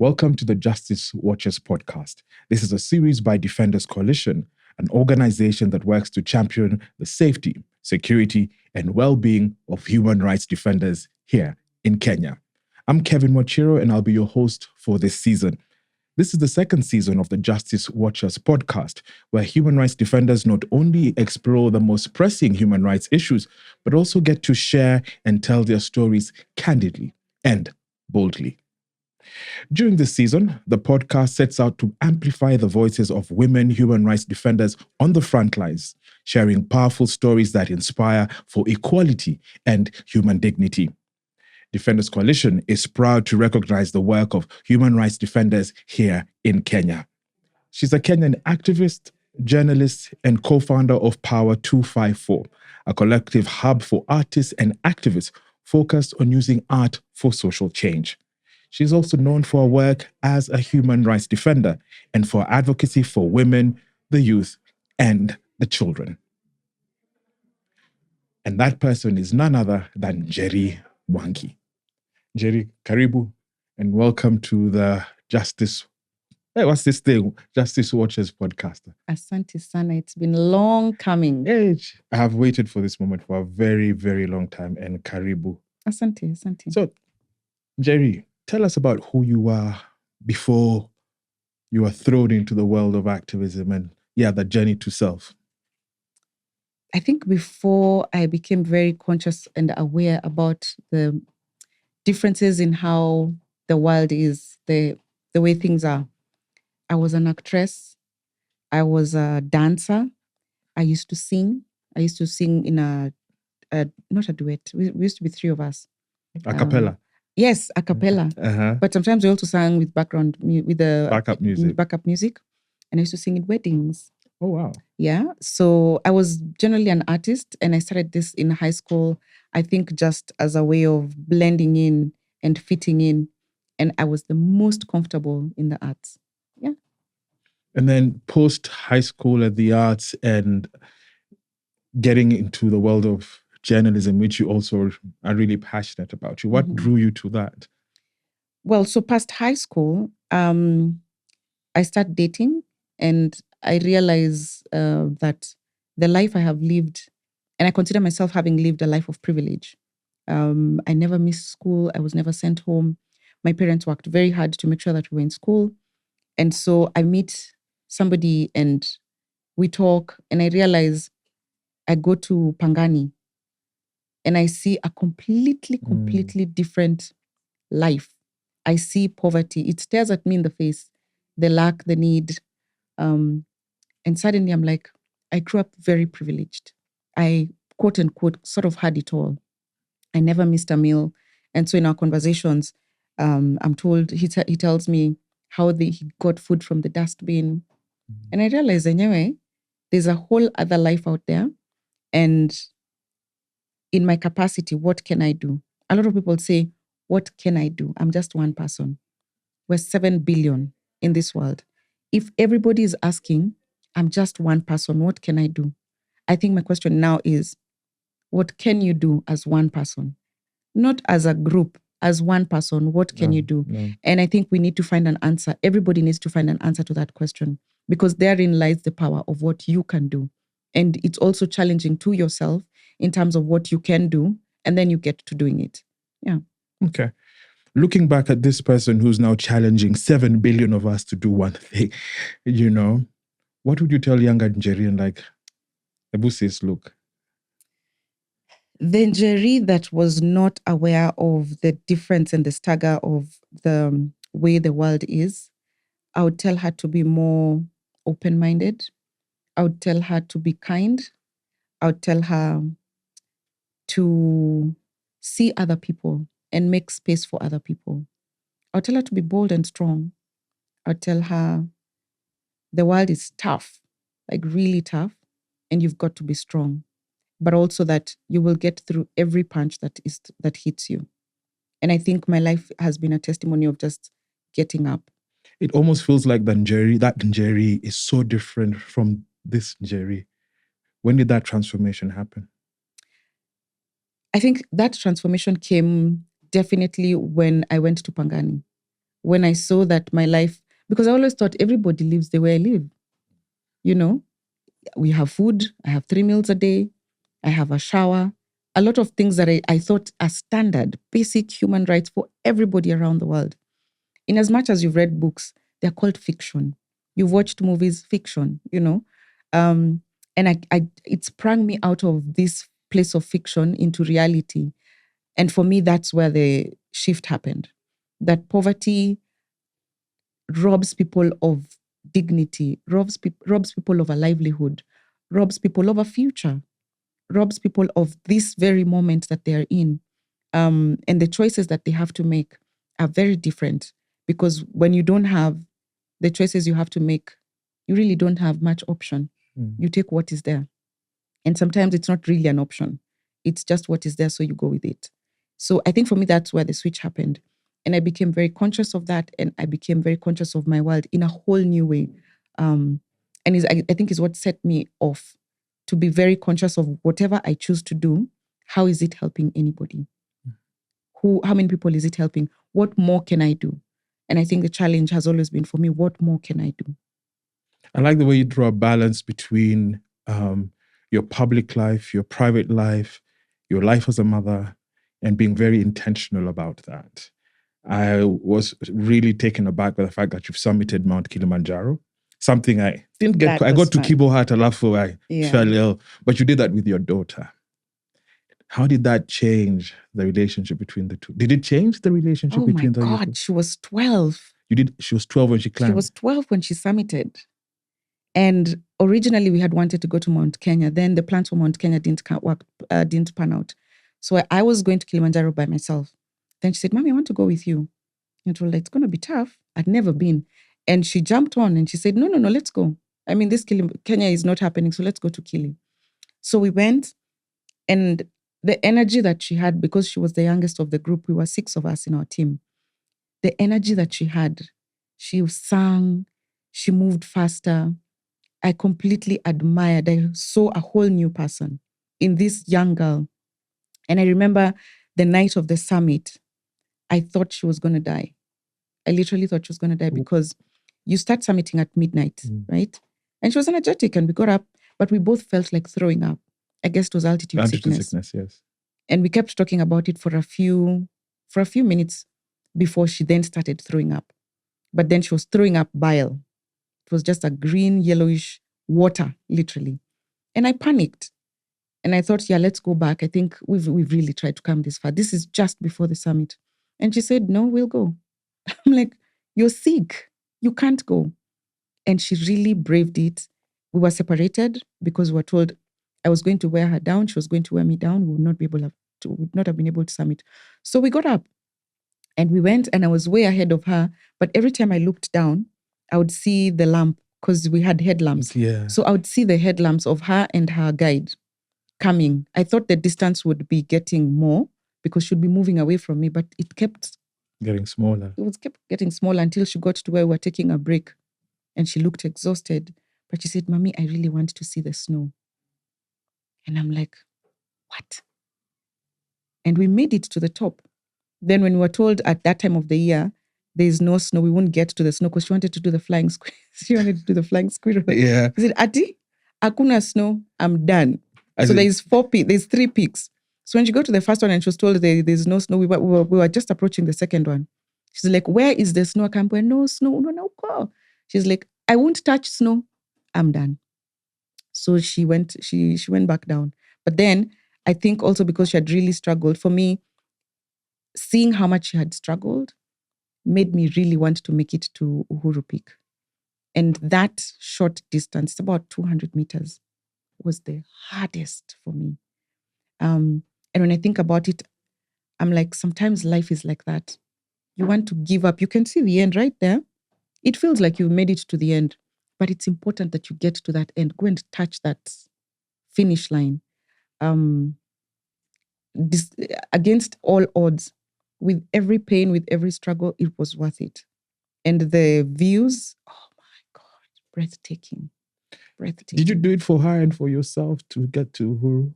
Welcome to the Justice Watchers podcast. This is a series by Defenders Coalition, an organization that works to champion the safety, security, and well-being of human rights defenders here in Kenya. I'm Kevin Mochiro, and I'll be your host for this season. This is the second season of the Justice Watchers podcast, where human rights defenders not only explore the most pressing human rights issues, but also get to share and tell their stories candidly and boldly. During this season, the podcast sets out to amplify the voices of women human rights defenders on the front lines, sharing powerful stories that inspire for equality and human dignity. Defenders Coalition is proud to recognize the work of human rights defenders here in Kenya. She's a Kenyan activist, journalist, and co-founder of PAWA 254, a collective hub for artists and activists focused on using art for social change. She's also known for her work as a human rights defender and for advocacy for women, the youth, and the children. And that person is none other than Njeri Mwangi. Njeri, karibu, and welcome to the Justice Watchers podcast. Asante sana. It's been long coming. I have waited for this moment for a very, very long time, and karibu. Asante. So, Njeri, tell us about who you are before you were thrown into the world of activism and, the journey to self. I think before I became very conscious and aware about the differences in how the world is, the way things are, I was an actress. I was a dancer. I used to sing. In not a duet. We used to be three of us. A cappella. Yes, a cappella. Uh-huh. But sometimes we also sang with the Backup music. And I used to sing in weddings. Oh, wow. Yeah. So I was generally an artist, and I started this in high school, I think just as a way of blending in and fitting in. And I was the most comfortable in the arts. Yeah. And then post high school at the arts and getting into the world of journalism, which you also are really passionate about. What drew you to that? Well, so past high school, I started dating, and I realized that the life I have lived, and I consider myself having lived a life of privilege. I never missed school. I was never sent home. My parents worked very hard to make sure that we were in school. And so I meet somebody and we talk, and I realize I go to Pangani and I see a completely different life. I see poverty. It stares at me in the face, the lack, the need. And suddenly I'm like, I grew up very privileged. I, quote unquote, sort of had it all. I never missed a meal. And so in our conversations, I'm told, he tells me how he got food from the dustbin. And I realized, anyway, there's a whole other life out there. And in my capacity, what can I do? A lot of people say, what can I do? I'm just one person. We're 7 billion in this world. If everybody is asking, I'm just one person, what can I do? I think my question now is, what can you do as one person? Not as a group, as one person, what can you do? No. And I think we need to find an answer. Everybody needs to find an answer to that question, because therein lies the power of what you can do. And it's also challenging to yourself in terms of what you can do, and then you get to doing it. Yeah. Okay. Looking back at this person who's now challenging 7 billion of us to do one thing, what would you tell younger Njeri and Ebu says, look? The Njeri that was not aware of the difference and the stagger of the way the world is, I would tell her to be more open-minded. I would tell her to be kind. I would tell her to see other people and make space for other people. I would tell her to be bold and strong. I would tell her the world is tough, like really tough, and you've got to be strong. But also that you will get through every punch that hits you. And I think my life has been a testimony of just getting up. It almost feels like that Njeri is so different from this Njeri. When did that transformation happen? I think that transformation came definitely when I went to Pangani. when I saw that my life, because I always thought everybody lives the way I live. You know, we have food, I have 3 meals a day, I have a shower, a lot of things that I thought are standard, basic human rights for everybody around the world. In as much as you've read books, they're called fiction. You've watched movies, fiction, you know. And it sprang me out of this place of fiction into reality. And for me, that's where the shift happened. That poverty robs people of dignity, robs people of a livelihood, robs people of a future, robs people of this very moment that they are in. And the choices that they have to make are very different, because when you don't have the choices you have to make, you really don't have much option. You take what is there. And sometimes it's not really an option. It's just what is there, so you go with it. So I think for me, that's where the switch happened. And I became very conscious of that. And I became very conscious of my world in a whole new way. And I think is what set me off to be very conscious of whatever I choose to do. How is it helping anybody? How many people is it helping? What more can I do? And I think the challenge has always been for me, what more can I do? I like the way you draw a balance between your public life, your private life, your life as a mother, and being very intentional about that. I was really taken aback by the fact that you've summited Mount Kilimanjaro, something I didn't get. I got to Kibo Hat Alafu, I fell ill, but you did that with your daughter. How did that change the relationship between the two? Did it change the relationship between the two? Oh my God, she was 12. She was 12 when she climbed? She was 12 when she summited. And originally we had wanted to go to Mount Kenya. Then the plans for Mount Kenya didn't pan out. So I was going to Kilimanjaro by myself. Then she said, Mommy, I want to go with you. And I was like, it's going to be tough. I'd never been. And she jumped on and she said, no, let's go. I mean, this Kenya is not happening, so let's go to Kili. So we went, and the energy that she had, because she was the youngest of the group, we were 6 of us in our team. The energy that she had, she sang, she moved faster. I completely admired. I saw a whole new person in this young girl. And I remember the night of the summit, I thought she was going to die. I literally thought she was going to die, because you start summiting at midnight, right? And she was energetic and we got up, but we both felt like throwing up. I guess it was altitude sickness. Yes. And we kept talking about it for a few minutes before she then started throwing up. But then she was throwing up bile. It was just a green, yellowish water, literally. And I panicked. And I thought, let's go back. I think we've really tried to come this far. This is just before the summit. And she said, no, we'll go. I'm like, you're sick. You can't go. And she really braved it. We were separated because we were told I was going to wear her down. She was going to wear me down. We would not have been able to summit. So we got up and we went, and I was way ahead of her. But every time I looked down, I would see the lamp, because we had headlamps. Yeah. So I would see the headlamps of her and her guide coming. I thought the distance would be getting more because she'd be moving away from me, but it kept getting smaller. It kept getting smaller until she got to where we were taking a break. And she looked exhausted. But she said, Mommy, I really want to see the snow. And I'm like, what? And we made it to the top. Then when we were told at that time of the year, there is no snow, we won't get to the snow, because she wanted to do the flying squirrel. She wanted to do the flying squirrel. Yeah. She said, Ati, akuna snow, I'm done. So there's 3 peaks. So when she got to the first one and she was told there's no snow, we were just approaching the second one. She's like, where is the snow? I went, no snow, no, go. She's like, I won't touch snow. I'm done. So she went back down. But then I think also because she had really struggled, for me, seeing how much she had struggled made me really want to make it to Uhuru Peak. And that short distance, about 200 meters, was the hardest for me. And when I think about it, I'm like, sometimes life is like that. You want to give up. You can see the end right there. It feels like you've made it to the end, but it's important that you get to that end. Go and touch that finish line. Against all odds, with every pain, with every struggle, it was worth it. And the views, oh my God, breathtaking. Did you do it for her and for yourself to get to Uhuru?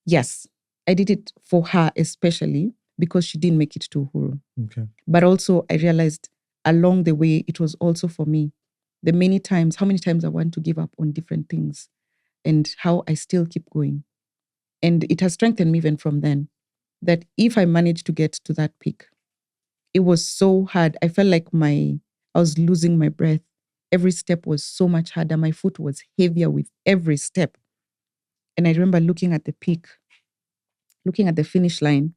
Yes, I did it for her especially because she didn't make it to Uhuru. Okay. But also I realized along the way, it was also for me. How many times I want to give up on different things and how I still keep going. And it has strengthened me even from then, that if I managed to get to that peak, it was so hard. I felt like I was losing my breath. Every step was so much harder. My foot was heavier with every step. And I remember looking at the peak, looking at the finish line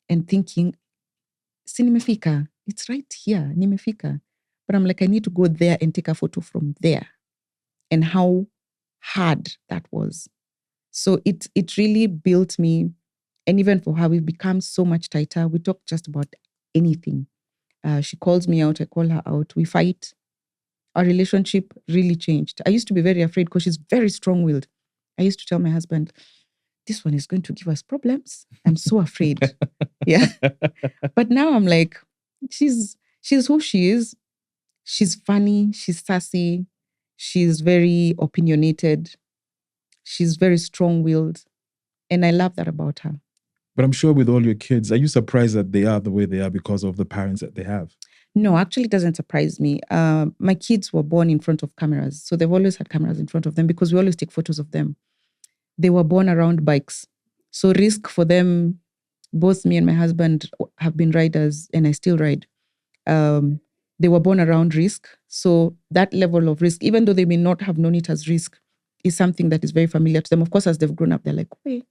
and thinking, si nimefika, it's right here, nimefika. But I'm like, I need to go there and take a photo from there. And how hard that was. So it really built me. And even for her, we've become so much tighter. We talk just about anything. She calls me out, I call her out. We fight. Our relationship really changed. I used to be very afraid because she's very strong-willed. I used to tell my husband, this one is going to give us problems. I'm so afraid. Yeah. But now I'm like, she's who she is. She's funny. She's sassy. She's very opinionated. She's very strong-willed. And I love that about her. But I'm sure with all your kids, are you surprised that they are the way they are because of the parents that they have? No, actually, it doesn't surprise me. My kids were born in front of cameras. So they've always had cameras in front of them because we always take photos of them. They were born around bikes. So risk for them, both me and my husband have been riders and I still ride. They were born around risk. So that level of risk, even though they may not have known it as risk, is something that is very familiar to them. Of course, as they've grown up, they're like, wait,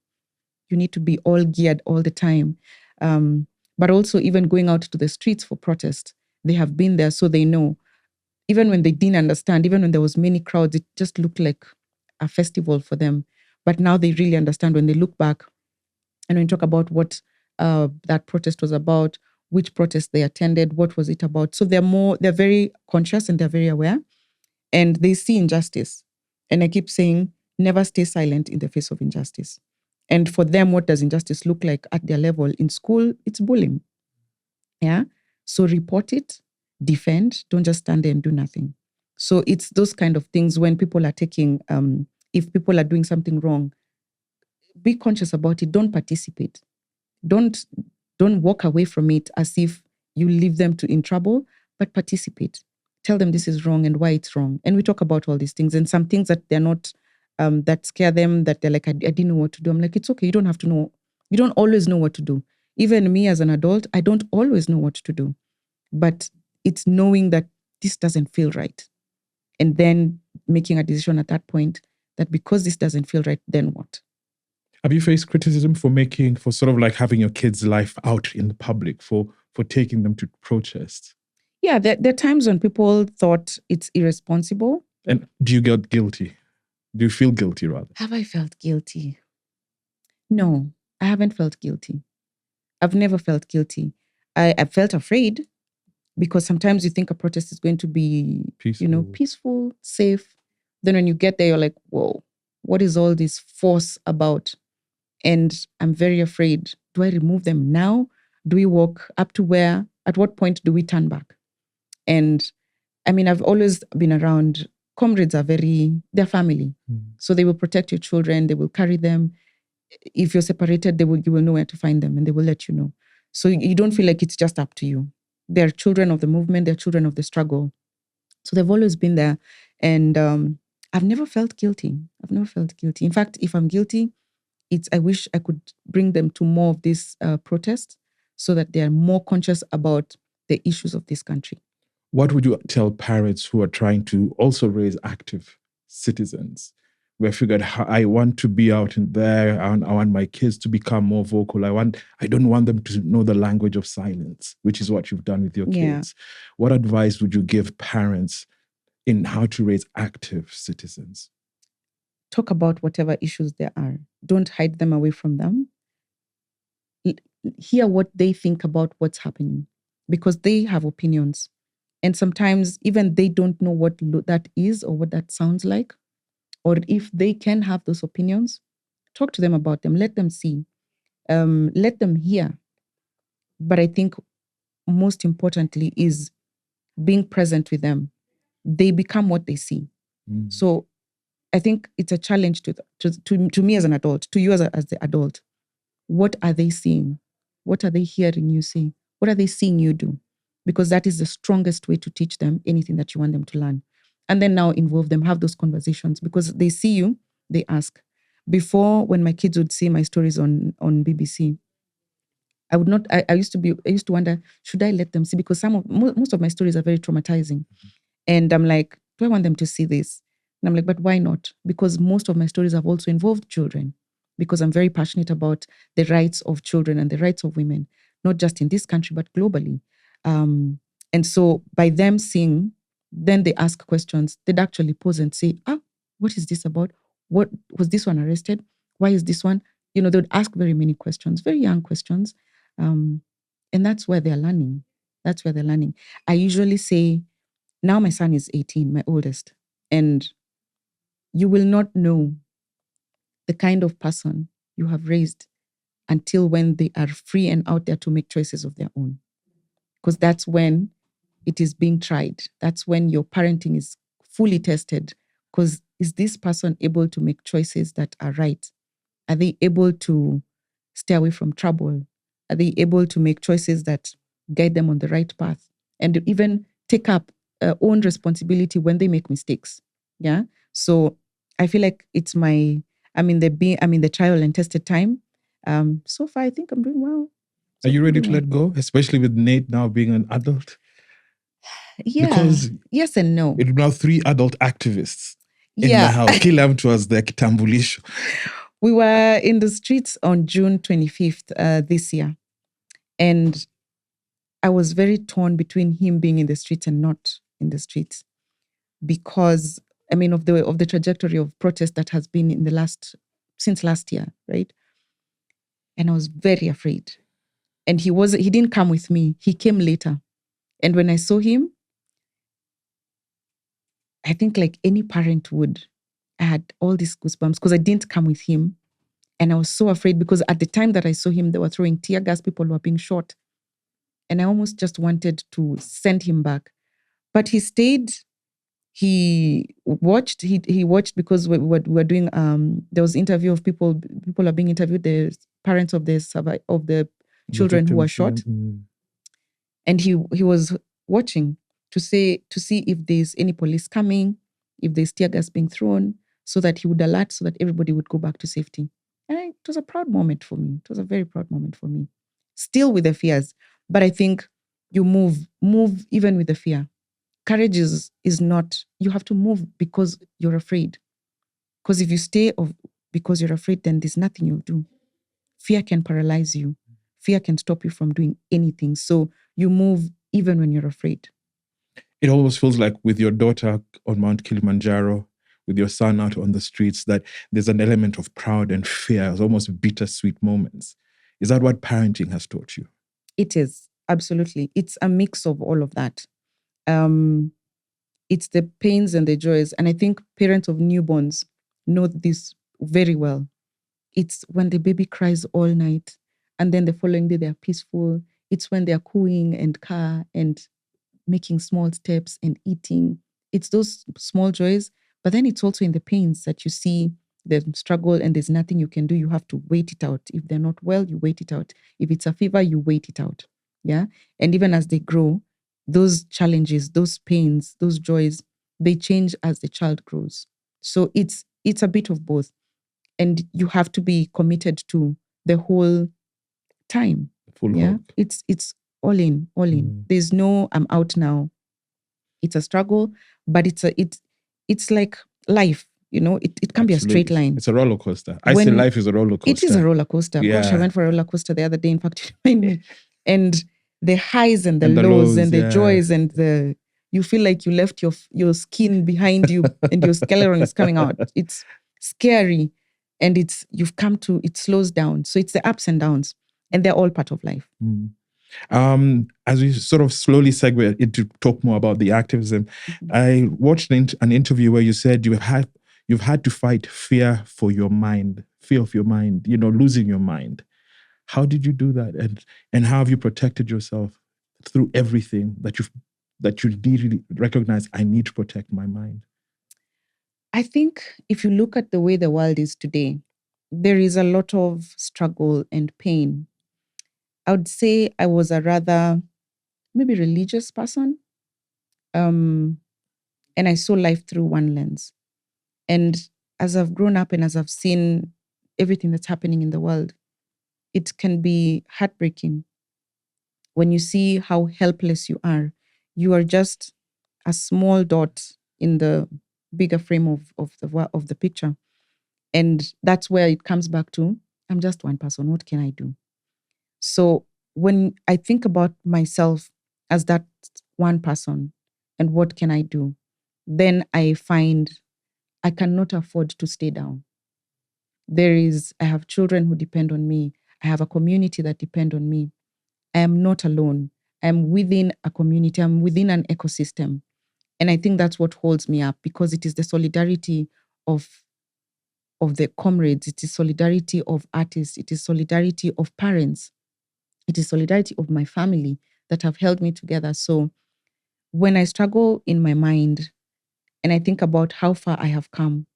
you need to be all geared all the time. But also even going out to the streets for protest, they have been there, so they know. Even when they didn't understand, even when there was many crowds, it just looked like a festival for them. But now they really understand when they look back and when you talk about what that protest was about, which protest they attended, what was it about. So they're very conscious and they're very aware and they see injustice. And I keep saying, never stay silent in the face of injustice. And for them, what does injustice look like at their level? In school, it's bullying. Yeah. So report it, defend, don't just stand there and do nothing. So it's those kind of things when people are taking, if people are doing something wrong, be conscious about it. Don't participate. Don't walk away from it as if you leave them in trouble, but participate. Tell them this is wrong and why it's wrong. And we talk about all these things and some things that they're not, that scare them, that they're like, I didn't know what to do. I'm like, it's okay. You don't have to know. You don't always know what to do. Even me as an adult, I don't always know what to do. But it's knowing that this doesn't feel right. And then making a decision at that point that because this doesn't feel right, then what? Have you faced criticism for sort of like having your kids' life out in the public, for taking them to protest? Yeah, there are times when people thought it's irresponsible. And do you get guilty? Do you feel guilty rather? Have I felt guilty? No, I haven't felt guilty. I've never felt guilty. I felt afraid because sometimes you think a protest is going to be, peaceful, safe. Then when you get there, you're like, whoa, what is all this force about? And I'm very afraid. Do I remove them now? Do we walk up to where? At what point do we turn back? And I mean, I've always been around. Comrades are they're family. So they will protect your children. They will carry them. If you're separated, you will know where to find them and they will let you know. So you don't feel like it's just up to you. They're children of the movement. They're children of the struggle. So they've always been there. And I've never felt guilty. In fact, if I'm guilty, I wish I could bring them to more of this protest so that they are more conscious about the issues of this country. What would you tell parents who are trying to also raise active citizens? We figured, I want to be out in there. I want my kids to become more vocal. I don't want them to know the language of silence, which is what you've done with your kids. What advice would you give parents in how to raise active citizens? Talk about whatever issues there are. Don't hide them away from them. Hear what they think about what's happening because they have opinions. And sometimes even they don't know what that is or what that sounds like. Or if they can have those opinions, talk to them about them. Let them see. Let them hear. But I think most importantly is being present with them. They become what they see. So I think it's a challenge to me as an adult, to you as the adult. What are they seeing? What are they hearing you say? What are they seeing you do? because that is the strongest way to teach them anything that you want them to learn. And then now involve them, have those conversations, because they see you, they ask. Before, when my kids would see my stories on BBC, I would not. I used to wonder, should I let them see? Because most of my stories are very traumatizing, and I'm like, do I want them to see this? And I'm like, but why not? Because most of my stories have also involved children, because I'm very passionate about the rights of children and the rights of women, not just in this country but globally. And so by them seeing, then they ask questions. They'd actually pause and say, what is this about? What was this one arrested? Why is this one? They would ask very many questions, very young questions. And that's where they're learning. That's where they're learning. I usually say, now my son is 18, my oldest, and you will not know the kind of person you have raised until when they are free and out there to make choices of their own. Because that's when it is being tried. That's when your parenting is fully tested. Because is this person able to make choices that are right? Are they able to stay away from trouble? Are they able to make choices that guide them on the right path? And even take up own responsibility when they make mistakes. Yeah. So I feel like I'm in the trial and tested time. So far, I think I'm doing well. Are you ready to let go, especially with Nate now being an adult? Yeah. Because yes and no. It now 3 adult activists in the house. Kila mtu was the kitambulisho. We were in the streets on June 25th this year. And I was very torn between him being in the streets and not in the streets, because of the trajectory of protest that has been since last year, right? And I was very afraid. And he didn't come with me. He came later. And when I saw him, I think like any parent would, I had all these goosebumps because I didn't come with him. And I was so afraid because at the time that I saw him, they were throwing tear gas, people were being shot. And I almost just wanted to send him back. But he stayed. He watched because we were doing there was interview of people are being interviewed, the parents of the children who were shot. And he was watching to see if there's any police coming, if there's tear gas being thrown, so that he would alert, so that everybody would go back to safety. And it was a proud moment for me. It was a very proud moment for me. Still with the fears, but I think you move even with the fear. Courage is not, you have to move because you're afraid. Because if you stay because you're afraid, then there's nothing you'll do. Fear can paralyze you. Fear can stop you from doing anything. So you move even when you're afraid. It almost feels like with your daughter on Mount Kilimanjaro, with your son out on the streets, that there's an element of pride and fear, it's almost bittersweet moments. Is that what parenting has taught you? It is, absolutely. It's a mix of all of that. It's the pains and the joys. And I think parents of newborns know this very well. It's when the baby cries all night and then the following day they're peaceful. It's when they're cooing and and making small steps and eating. It's those small joys, but then it's also in the pains that you see the struggle and there's nothing you can do. You have to wait it out. If they're not well, you wait it out. If it's a fever, you wait it out. Yeah. And even as they grow, those challenges, those pains, those joys, they change as the child grows. So it's a bit of both. And you have to be committed to the whole time. Full yeah. hog. It's all in. There's no, I'm out now. It's a struggle, but it's like life. It can be a straight line. It's a roller coaster. I say life is a roller coaster. It is a roller coaster. Yeah. Gosh, I went for a roller coaster the other day. In fact, and the highs and the lows and the joys and you feel like you left your skin behind you and your skeleton is coming out. It's scary, and it slows down. So it's the ups and downs, and they're all part of life. As we sort of slowly segue into talk more about the activism, I watched an interview where you said you've had to fight fear of your mind, losing your mind. How did you do that, and how have you protected yourself through everything that you really recognize? I need to protect my mind. I think if you look at the way the world is today, there is a lot of struggle and pain. I would say I was a rather maybe religious person. And I saw life through one lens. And as I've grown up and as I've seen everything that's happening in the world, it can be heartbreaking when you see how helpless you are. You are just a small dot in the bigger frame of the picture. And that's where it comes back to, I'm just one person. What can I do? So when I think about myself as that one person and what can I do, then I find I cannot afford to stay down. I have children who depend on me. I have a community that depend on me. I am not alone. I'm within a community. I'm within an ecosystem. And I think that's what holds me up, because it is the solidarity of the comrades. It is solidarity of artists. It is solidarity of parents. It is solidarity of my family that have held me together. So when I struggle in my mind and I think about how far I have come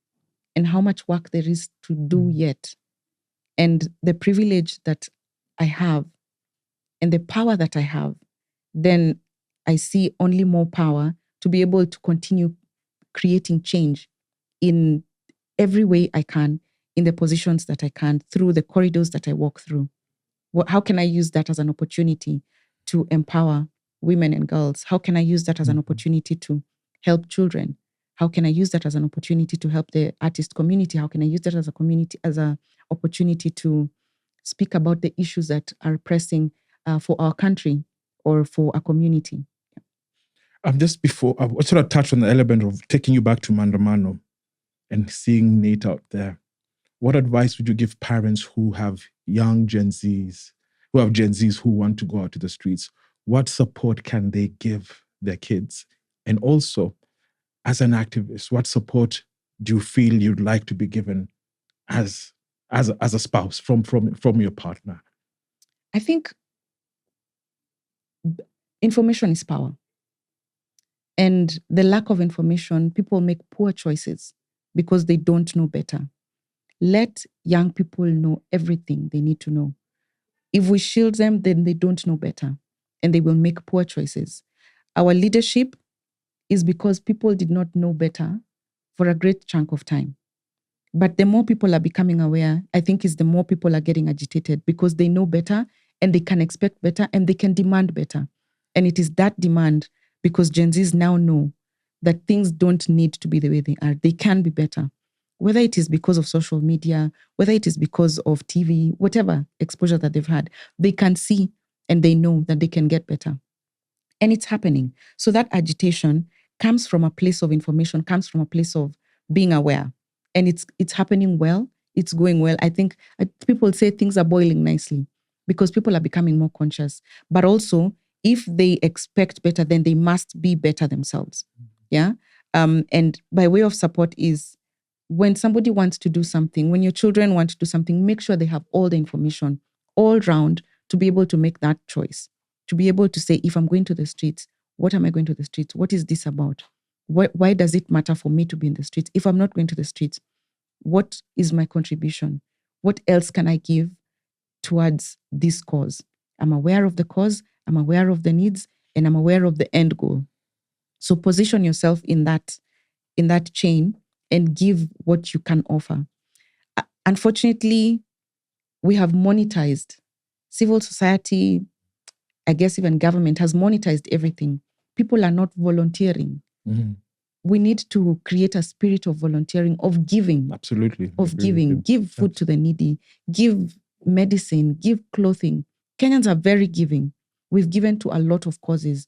and how much work there is to do yet, and the privilege that I have and the power that I have, then I see only more power to be able to continue creating change in every way I can, in the positions that I can, through the corridors that I walk through. How can I use that as an opportunity to empower women and girls? How can I use that as an opportunity to help children? How can I use that as an opportunity to help the artist community? How can I use that as an opportunity to speak about the issues that are pressing for our country or for our community? Just before, I sort of touched on the element of taking you back to Mandamano and seeing Nate out there. What advice would you give parents who have young Gen Zs, who want to go out to the streets? What support can they give their kids? And also, as an activist, what support do you feel you'd like to be given as a spouse from your partner? I think information is power. And the lack of information, people make poor choices because they don't know better. Let young people know everything they need to know. If we shield them, then they don't know better and they will make poor choices. Our leadership is because people did not know better for a great chunk of time. But the more people are becoming aware, I think is the more people are getting agitated because they know better and they can expect better and they can demand better. And it is that demand, because Gen Zs now know that things don't need to be the way they are. They can be better. Whether it is because of social media, whether it is because of TV, whatever exposure that they've had, they can see and they know that they can get better. And it's happening. So that agitation comes from a place of information, comes from a place of being aware. And it's happening well. It's going well. I think people say things are boiling nicely because people are becoming more conscious. But also, if they expect better, then they must be better themselves. Yeah. And by way of support is when somebody wants to do something, when your children want to do something, make sure they have all the information all round to be able to make that choice, to be able to say, if I'm going to the streets, what am I going to the streets? What is this about? Why does it matter for me to be in the streets? If I'm not going to the streets, what is my contribution? What else can I give towards this cause? I'm aware of the cause, I'm aware of the needs, and I'm aware of the end goal. So position yourself in that chain and give what you can offer. Unfortunately, we have monetized. Civil society, I guess even government has monetized everything. People are not volunteering. Mm-hmm. We need to create a spirit of volunteering, of giving. Absolutely. Of giving. Give food to the needy. Give medicine. Give clothing. Kenyans are very giving. We've given to a lot of causes,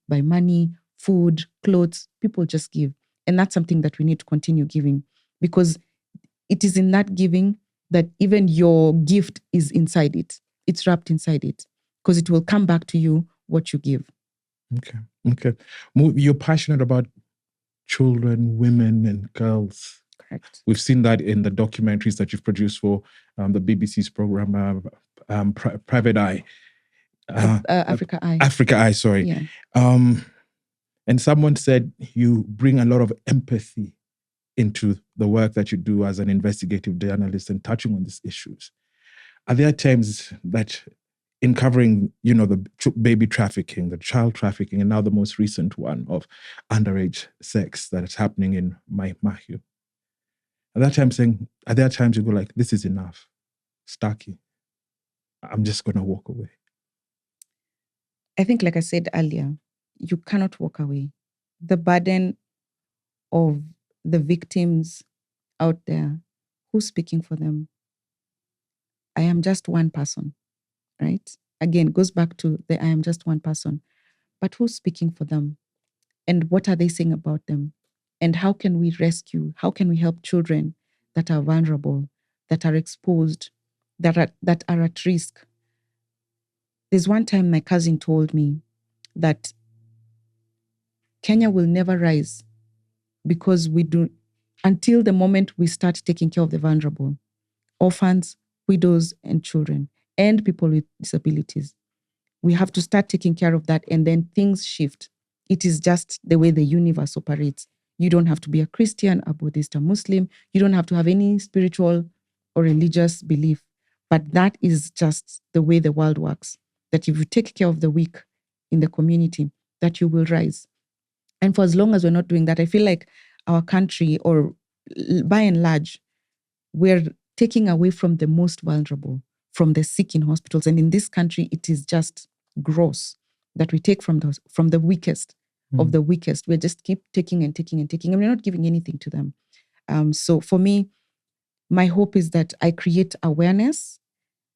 by money, food, clothes. People just give. And that's something that we need to continue giving, because it is in that giving that even your gift is inside it. It's wrapped inside it, because it will come back to you what you give. Okay. You're passionate about children, women, and girls. Correct. We've seen that in the documentaries that you've produced for the BBC's program, Private Eye. Africa Eye. Africa Eye, sorry. Yeah. And someone said you bring a lot of empathy into the work that you do as an investigative journalist and touching on these issues. Are there times that in covering, the baby trafficking, the child trafficking, and now the most recent one of underage sex that is happening in Mahio. At there are times you go like, this is enough. Starkey. I'm just going to walk away. I think, like I said earlier, you cannot walk away. The burden of the victims out there, who's speaking for them? I am just one person, right? Again, goes back to the I am just one person. But who's speaking for them? And what are they saying about them? And how can we rescue? How can we help children that are vulnerable, that are exposed, that are at risk? There's one time my cousin told me that Kenya will never rise because we do, until the moment we start taking care of the vulnerable, orphans, widows, and children, and people with disabilities. We have to start taking care of that, and then things shift. It is just the way the universe operates. You don't have to be a Christian, a Buddhist, a Muslim. You don't have to have any spiritual or religious belief. But that is just the way the world works. That if you take care of the weak in the community, that you will rise. And for as long as we're not doing that, I feel like our country, or by and large, we're taking away from the most vulnerable, from the sick in hospitals. And in this country, it is just gross that we take from the weakest of the weakest. We just keep taking and taking and taking, and we're not giving anything to them. So for me, my hope is that I create awareness,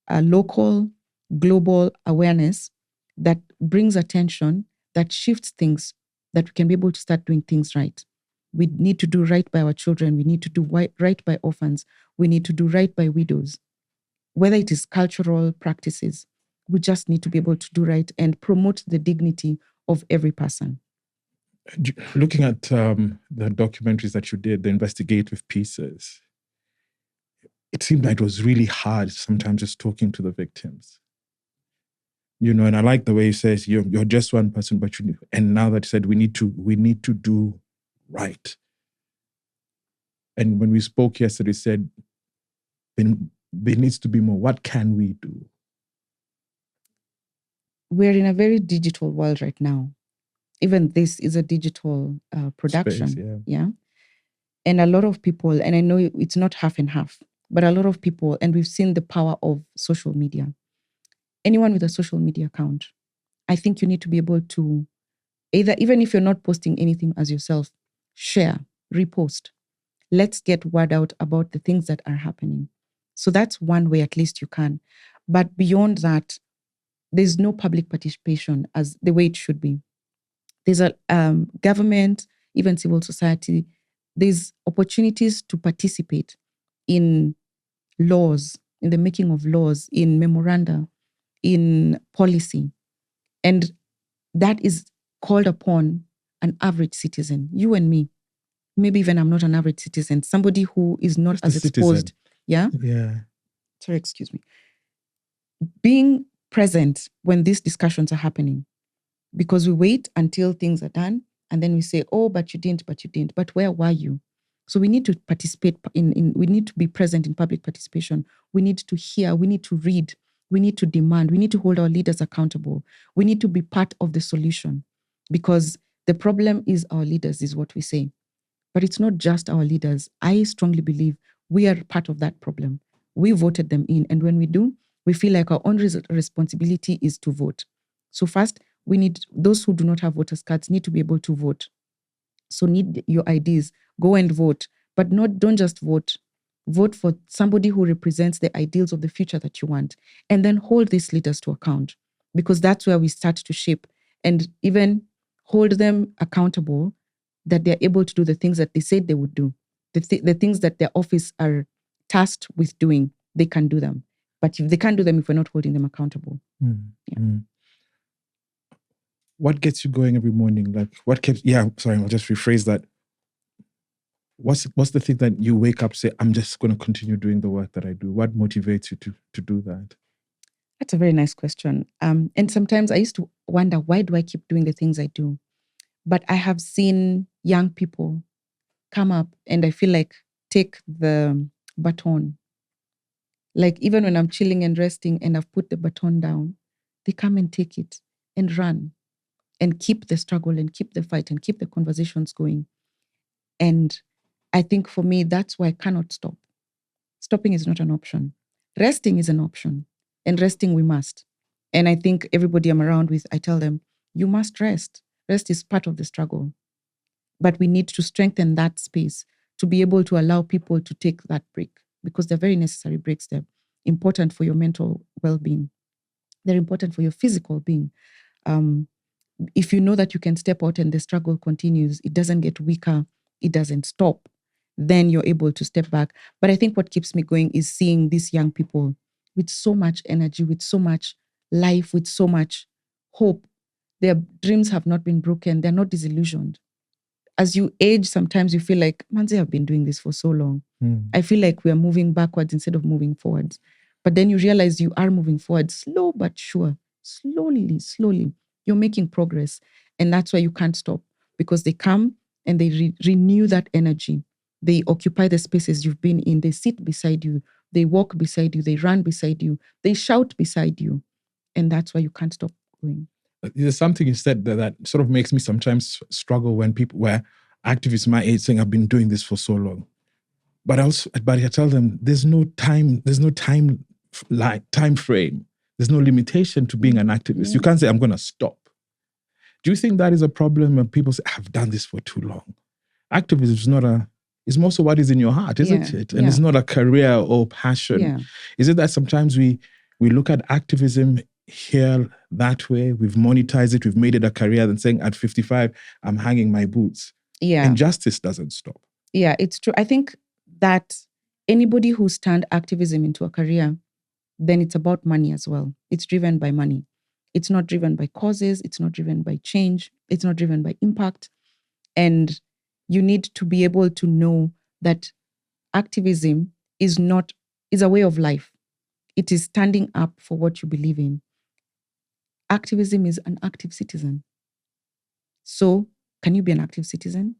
a local, global awareness that brings attention, that shifts things, that we can be able to start doing things right. We need to do right by our children. We need to do right by orphans. We need to do right by widows. Whether it is cultural practices, we just need to be able to do right and promote the dignity of every person. Looking at the documentaries that you did, the investigative pieces, it seemed like it was really hard sometimes just talking to the victims. And I like the way he says, you're just one person, but and now that he said we need to do right. And when we spoke yesterday, he said there needs to be more. What can we do? We're in a very digital world right now. Even this is a digital production. Space, yeah. And a lot of people, and I know it's not half and half, but a lot of people, and we've seen the power of social media. Anyone with a social media account, I think you need to be able to even if you're not posting anything as yourself, share, repost. Let's get word out about the things that are happening. So that's one way at least you can. But beyond that, there's no public participation as the way it should be. There's a government, even civil society, there's opportunities to participate in laws, in the making of laws, in memoranda, in policy. And that is called upon an average citizen, you and me. Maybe even I'm not an average citizen, somebody who is not as exposed. Yeah? Yeah. Sorry, excuse me. Being present when these discussions are happening, because we wait until things are done and then we say, oh, but you didn't. But where were you? So we need to participate we need to be present in public participation. We need to hear, we need to read, we need to demand, we need to hold our leaders accountable. We need to be part of the solution, because the problem is our leaders, is what we say. But it's not just our leaders. I strongly believe we are part of that problem. We voted them in. And when we do, we feel like our own responsibility is to vote. So first, we need those who do not have voters cards need to be able to vote. So need your IDs, go and vote, but don't just vote. Vote for somebody who represents the ideals of the future that you want, and then hold these leaders to account, because that's where we start to shape and even hold them accountable, that they're able to do the things that they said they would do. The things that their office are tasked with doing, they can do them. But if they can't do them, if we're not holding them accountable. What gets you going every morning? Like what keeps, I'll just rephrase that. What's the thing that you wake up, say, I'm just going to continue doing the work that I do? What motivates you to do that? That's a very nice question. And sometimes I used to wonder, why do I keep doing the things I do? But I have seen young people come up and I feel like take the baton. Like even when I'm chilling and resting and I've put the baton down, they come and take it and run and keep the struggle and keep the fight and keep the conversations going. And I think for me, that's why I cannot stop. Stopping is not an option. Resting is an option. And resting we must. And I think everybody I'm around with, I tell them, you must rest. Rest is part of the struggle. But we need to strengthen that space to be able to allow people to take that break, because they're very necessary breaks. They're important for your mental well-being. They're important for your physical being. If you know that you can step out and the struggle continues, it doesn't get weaker, it doesn't stop, then you're able to step back. But I think what keeps me going is seeing these young people with so much energy, with so much life, with so much hope. Their dreams have not been broken. They're not disillusioned. As you age, sometimes you feel like, Manze, I've been doing this for so long. I feel like we're moving backwards instead of moving forwards. But then you realize you are moving forward, slow but sure, slowly. You're making progress. And that's why you can't stop, because they come and they renew that energy. They occupy the spaces you've been in. They sit beside you. They walk beside you. They run beside you. They shout beside you. And that's why you can't stop going. There's something you said that sort of makes me sometimes struggle when people, where activists my age saying, I've been doing this for so long. But I tell them there's no time frame. There's no limitation to being an activist. You can't say, I'm going to stop. Do you think that is a problem when people say, I've done this for too long? Activism is not it's most of what is in your heart, isn't it? And it's not a career or passion. Yeah. Is it that sometimes we look at activism here that way, we've monetized it, we've made it a career, and saying at 55, I'm hanging my boots. Yeah. And justice doesn't stop. Yeah, it's true. I think that anybody who's turned activism into a career, then it's about money as well. It's driven by money. It's not driven by causes. It's not driven by change. It's not driven by impact. And you need to be able to know that activism is a way of life. It is standing up for what you believe in. Activism is an active citizen. So, can you be an active citizen?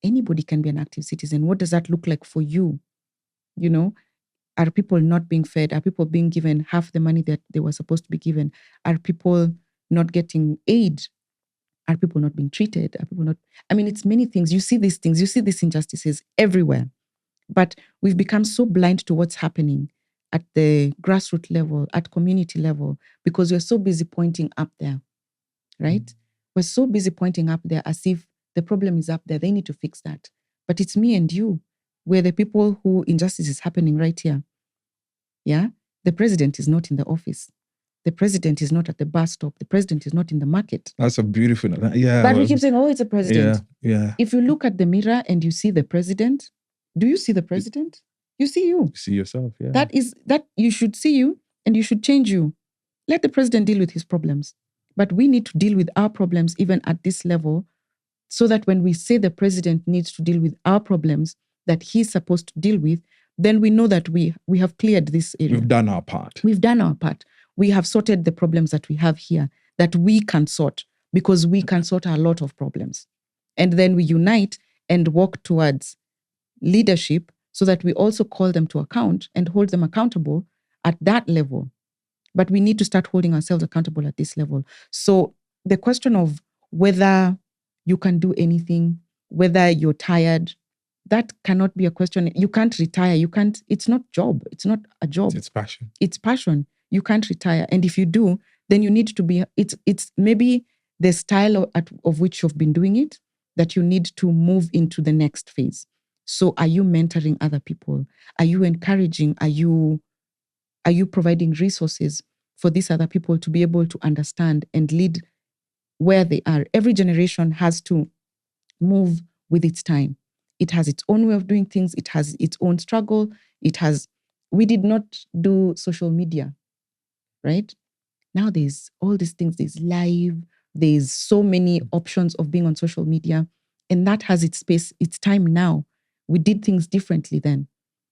Anybody can be an active citizen. What does that look like for you? You know, are people not being fed? Are people being given half the money that they were supposed to be given? Are people not getting aid? Are people not being treated? Are people not? I mean, it's many things. You see these things, you see these injustices everywhere. But we've become so blind to what's happening at the grassroots level, at community level, because we're so busy pointing up there, right? We're so busy pointing up there as if the problem is up there. They need to fix that. But it's me and you. We're the people who injustice is happening right here. Yeah? The president is not in the office. The president is not at the bus stop. The president is not in the market. That's a beautiful, yeah. But we keep saying, oh, it's a president. Yeah. If you look at the mirror and you see the president, do you see the president? You see you. You see yourself, yeah. That you should see you and you should change you. Let the president deal with his problems. But we need to deal with our problems even at this level, so that when we say the president needs to deal with our problems that he's supposed to deal with, then we know that we have cleared this area. We've done our part. We've done our part. We have sorted the problems that we have here, that we can sort, because we can sort a lot of problems. And then we unite and walk towards leadership, so that we also call them to account and hold them accountable at that level. But we need to start holding ourselves accountable at this level. So the question of whether you can do anything, whether you're tired, that cannot be a question. You can't retire. It's not job. It's not a job. It's passion. It's passion. You can't retire. And if you do, then you need to be, it's maybe the style of which you've been doing it, that you need to move into the next phase. So are you mentoring other people? Are you encouraging? Are you providing resources for these other people to be able to understand and lead where they are? Every generation has to move with its time. It has its own way of doing things. It has its own struggle. We did not do social media, right? Now there's all these things. There's live. There's so many options of being on social media. And that has its space, its time now. We did things differently then.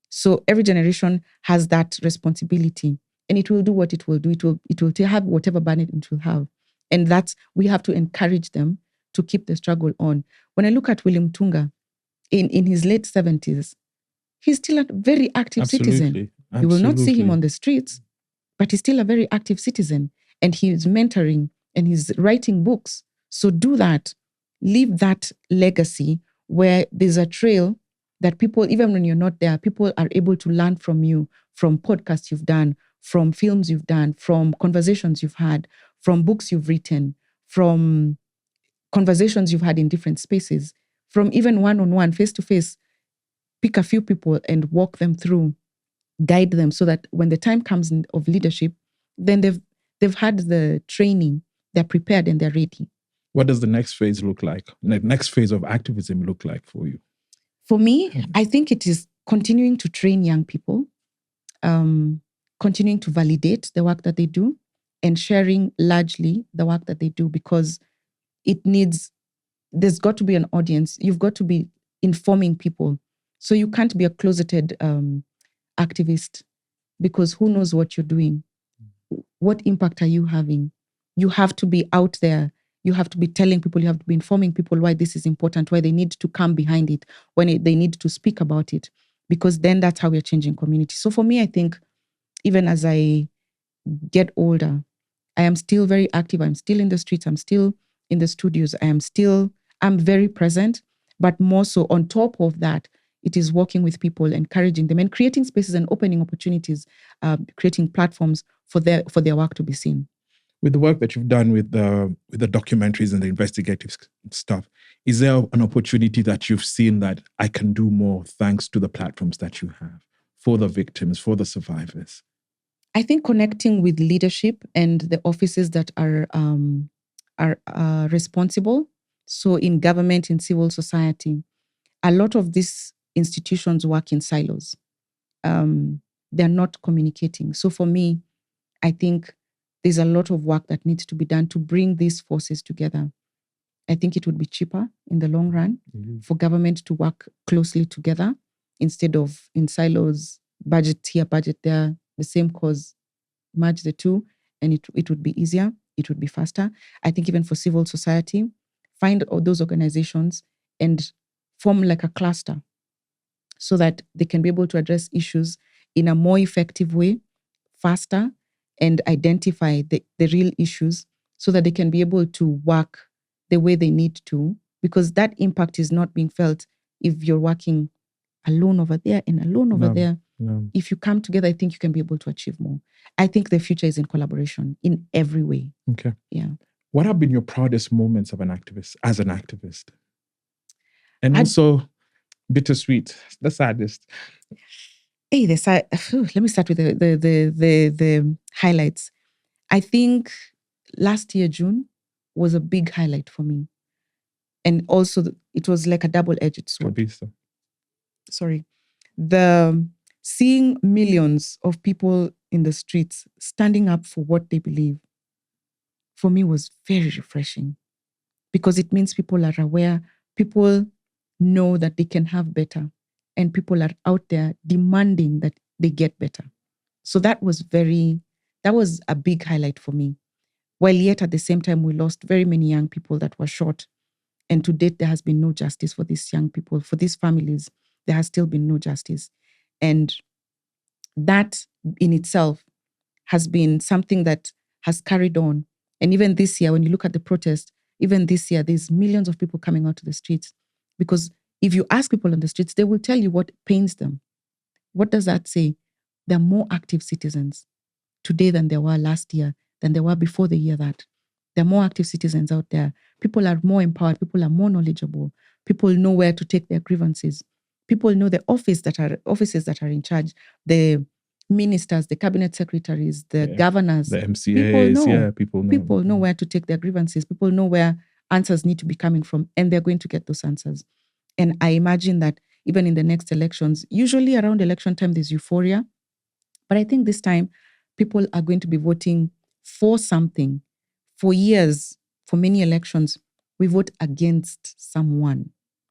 So every generation has that responsibility, and it will do what it will do. It will have whatever burden it will have. And we have to encourage them to keep the struggle on. When I look at William Tunga, in his late 70s, he's still a very active citizen. You will not see him on the streets, but he's still a very active citizen. and he's mentoring and he's writing books. So do that. Leave that legacy where there's a trail that people, even when you're not there, people are able to learn from you, from podcasts you've done, from films you've done, from conversations you've had, from books you've written, from conversations you've had in different spaces, from even one-on-one, face-to-face. Pick a few people and walk them through, guide them so that when the time comes of leadership, then they've had the training, they're prepared and they're ready. What does the next phase look like? The next phase of activism look like for you? For me, I think it is continuing to train young people, continuing to validate the work that they do, and sharing largely the work that they do, because there's got to be an audience. You've got to be informing people. So you can't be a closeted activist, because who knows what you're doing? What impact are you having? You have to be out there. You have to be telling people, you have to be informing people why this is important, why they need to come behind it, when they need to speak about it, because then that's how we're changing community. So for me, I think even as I get older, I am still very active. I'm still in the streets. I'm still in the studios. I'm very present, but more so on top of that, it is working with people, encouraging them and creating spaces and opening opportunities, creating platforms for their work to be seen. With the work that you've done with the documentaries and the investigative stuff, is there an opportunity that you've seen that I can do more thanks to the platforms that you have for the victims, for the survivors? I think connecting with leadership and the offices that are responsible. So in government, in civil society, a lot of these institutions work in silos. They're not communicating. So for me, I think there's a lot of work that needs to be done to bring these forces together. I think it would be cheaper in the long run for government to work closely together instead of in silos, budget here, budget there, the same cause, merge the two, and it would be easier, it would be faster. I think even for civil society, find all those organizations and form like a cluster so that they can be able to address issues in a more effective way, faster, and identify the real issues so that they can be able to work the way they need to, because that impact is not being felt if you're working alone over there and alone over there. No. If you come together, I think you can be able to achieve more. I think the future is in collaboration in every way. Okay. Yeah. What have been your proudest moments of as an activist? And also bittersweet, the saddest. Hey, let me start with the highlights. I think last year, June, was a big highlight for me. And also, it was like a double-edged sword. Sorry. Seeing millions of people in the streets standing up for what they believe, for me, was very refreshing, because it means people are aware, people know that they can have better, and people are out there demanding that they get better. So that was a big highlight for me. While yet at the same time, we lost very many young people that were shot. And to date, there has been no justice for these young people, for these families. There has still been no justice. And that in itself has been something that has carried on. And even this year, when you look at the protest, even this year, there's millions of people coming out to the streets. Because if you ask people on the streets, they will tell you what pains them. What does that say? There are more active citizens today than there were last year, than there were before the year that. There are more active citizens out there. People are more empowered. People are more knowledgeable. People know where to take their grievances. People know the offices that are in charge, the ministers, the cabinet secretaries, the governors, the MCAs. People know where to take their grievances. People know where answers need to be coming from, and they're going to get those answers. And I imagine that even in the next elections, usually around election time, there's euphoria. But I think this time, people are going to be voting for something. For years, for many elections, we vote against someone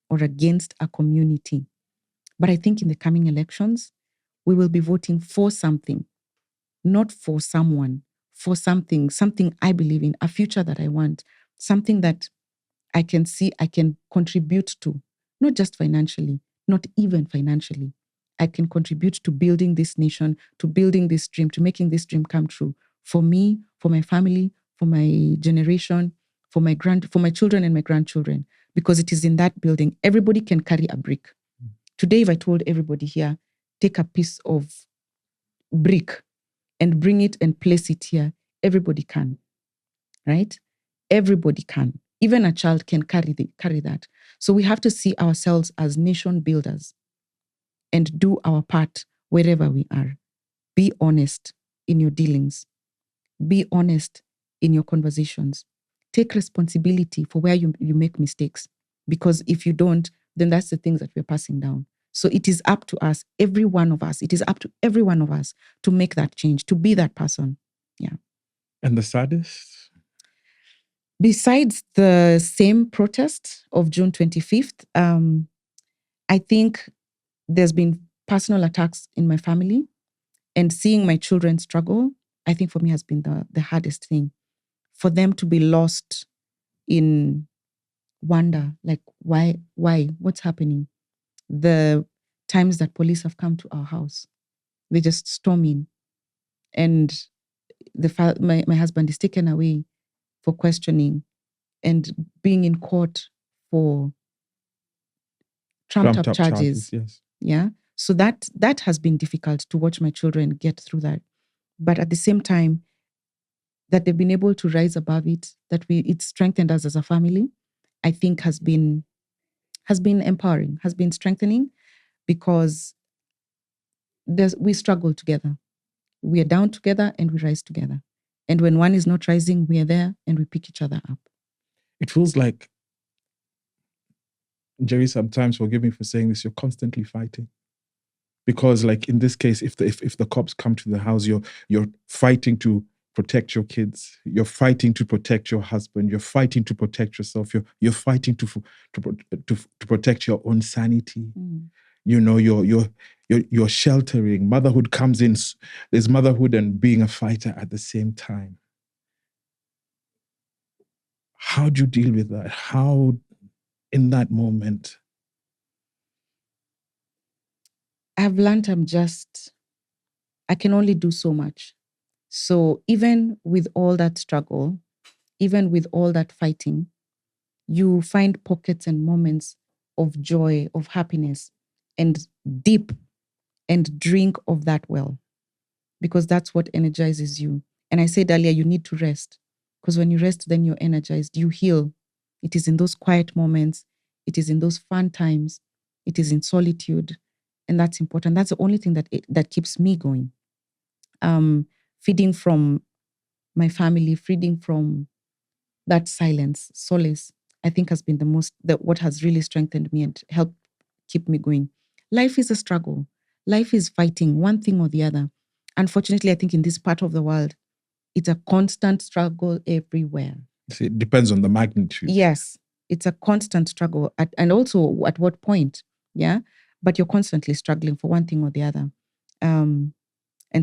or against a community. But I think in the coming elections, we will be voting for something, not for someone, for something I believe in, a future that I want, something that I can see I can contribute to, not just financially, not even financially. I can contribute to building this nation, to building this dream, to making this dream come true for me, for my family, for my generation, for my children and my grandchildren, because it is in that building. Everybody can carry a brick. Today, if I told everybody here, take a piece of brick and bring it and place it here, everybody can, right? Everybody can. Even a child can carry that. So we have to see ourselves as nation builders and do our part wherever we are. Be honest in your dealings. Be honest in your conversations. Take responsibility for where you make mistakes. Because if you don't, then that's the things that we're passing down. So it is up to us, every one of us. It is up to every one of us to make that change, to be that person. Yeah. And the saddest? Besides the same protest of June 25th, I think there's been personal attacks in my family, and seeing my children struggle, I think for me has been the hardest thing. For them to be lost in wonder, like why, what's happening? The times that police have come to our house, they just storm in, and my husband is taken away for questioning and being in court for trumped up charges. Yes. Yeah. So that has been difficult to watch my children get through that. But at the same time, that they've been able to rise above it, it strengthened us as a family, I think has been empowering, has been strengthening, because we struggle together. We are down together and we rise together. And when one is not rising, we are there and we pick each other up. It feels like, Njeri, sometimes, forgive me for saying this, you're constantly fighting. Because, like in this case, if the cops come to the house, you're fighting to protect your kids. You're fighting to protect your husband. You're fighting to protect yourself. You're fighting to protect your own sanity. Mm. You know, you're sheltering. Motherhood comes in. There's motherhood and being a fighter at the same time. How do you deal with that? How, in that moment? I've learned I can only do so much. So even with all that struggle, even with all that fighting, you find pockets and moments of joy, of happiness, and dip and drink of that well, because that's what energizes you. And I said earlier, you need to rest, because when you rest, then you're energized, you heal. It is in those quiet moments, it is in those fun times, it is in solitude, and that's important. That's the only thing that keeps me going. Feeding from my family, feeding from that silence, solace, I think has been what has really strengthened me and helped keep me going. Life is a struggle. Life is fighting one thing or the other. Unfortunately, I think in this part of the world, it's a constant struggle everywhere. It depends on the magnitude. Yes, it's a constant struggle, and also at what point, yeah? But you're constantly struggling for one thing or the other. And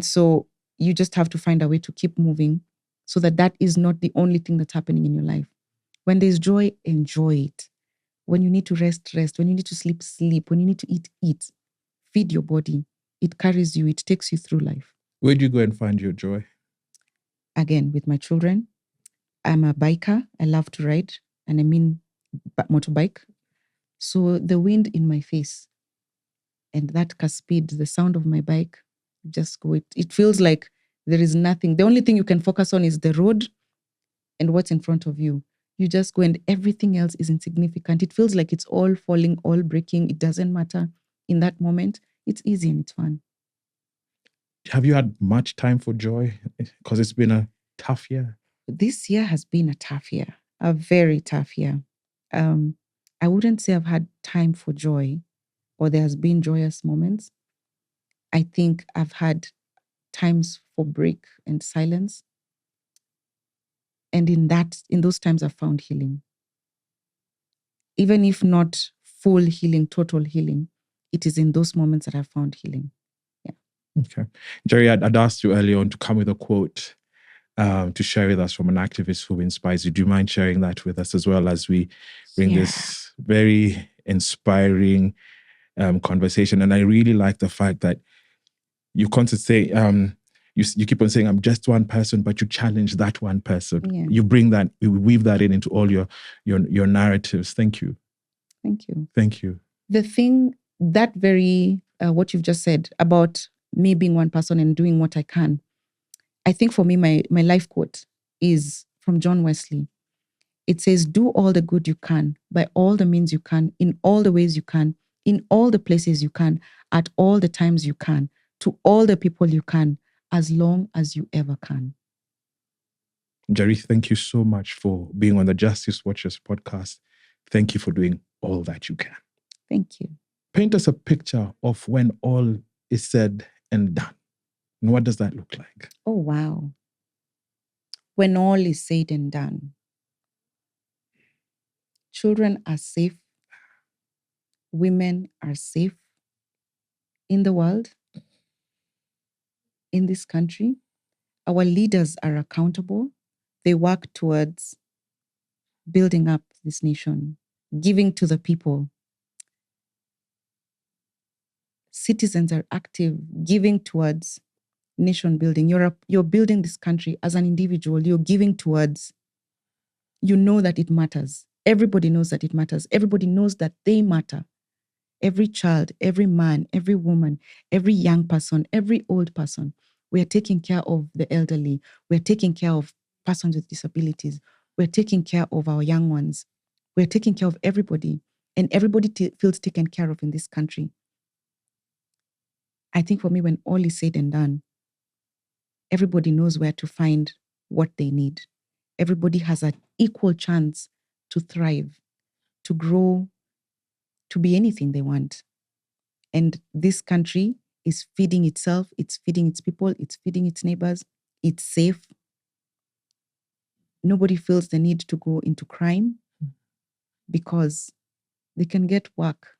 so you just have to find a way to keep moving, so that is not the only thing that's happening in your life. When there's joy, enjoy it. When you need to rest, rest. When you need to sleep, sleep. When you need to eat, eat. Feed your body. It carries you. It takes you through life. Where do you go and find your joy? Again, with my children. I'm a biker. I love to ride, and I mean motorbike. So the wind in my face and that speed, the sound of my bike, just go. It feels like there is nothing. The only thing you can focus on is the road and what's in front of you. You just go and everything else is insignificant. It feels like it's all falling, all breaking. It doesn't matter in that moment. It's easy and it's fun. Have you had much time for joy? Because it's been a tough year. This year has been a tough year, a very tough year. I wouldn't say I've had time for joy or there has been joyous moments. I think I've had times for break and silence. And in those times, I've found healing. Even if not full healing, total healing, it is in those moments that I've found healing. Yeah. Okay. Njeri, I'd asked you earlier on to come with a quote to share with us from an activist who inspires you. Do you mind sharing that with us as well as we bring this very inspiring conversation? And I really like the fact that you constantly say, you keep on saying, I'm just one person, but you challenge that one person. Yeah. You bring that, you weave that into all your narratives. Thank you. Thank you. Thank you. The thing, that very, what you've just said about me being one person and doing what I can, I think for me, my life quote is from John Wesley. It says, do all the good you can, by all the means you can, in all the ways you can, in all the places you can, at all the times you can, to all the people you can, as long as you ever can. Njeri, thank you so much for being on the Justice Watchers podcast. Thank you for doing all that you can. Thank you. Paint us a picture of when all is said and done. And what does that look like? Oh, wow. When all is said and done, children are safe. Women are safe in the world, in this country. Our leaders are accountable. They work towards building up this nation, giving to the people. Citizens are active, giving towards nation building. You're building this country as an individual. You're giving towards, you know that it matters. Everybody knows that it matters. Everybody knows that they matter. Every child, every man, every woman, every young person, every old person. We are taking care of the elderly. We're taking care of persons with disabilities. We're taking care of our young ones. We're taking care of everybody. And everybody feels taken care of in this country. I think for me, when all is said and done, everybody knows where to find what they need. Everybody has an equal chance to thrive, to grow, to be anything they want. And this country is feeding itself, it's feeding its people, it's feeding its neighbors, it's safe. Nobody feels the need to go into crime because they can get work.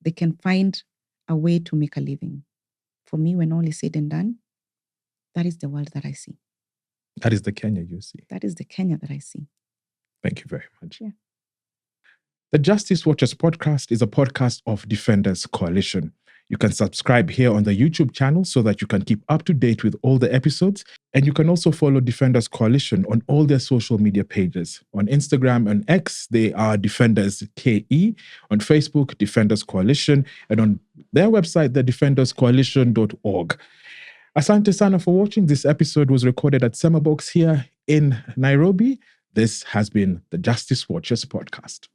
They can find a way to make a living. For me, when all is said and done, that is the world that I see. That is the Kenya you see. That is the Kenya that I see. Thank you very much. Yeah. The Justice Watchers podcast is a podcast of Defenders Coalition. You can subscribe here on the YouTube channel so that you can keep up to date with all the episodes. And you can also follow Defenders Coalition on all their social media pages. On Instagram and X, they are Defenders KE. On Facebook, Defenders Coalition. And on their website, they're defenderscoalition.org. Asante sana for watching. This episode was recorded at Summerbox here in Nairobi. This has been the Justice Watchers podcast.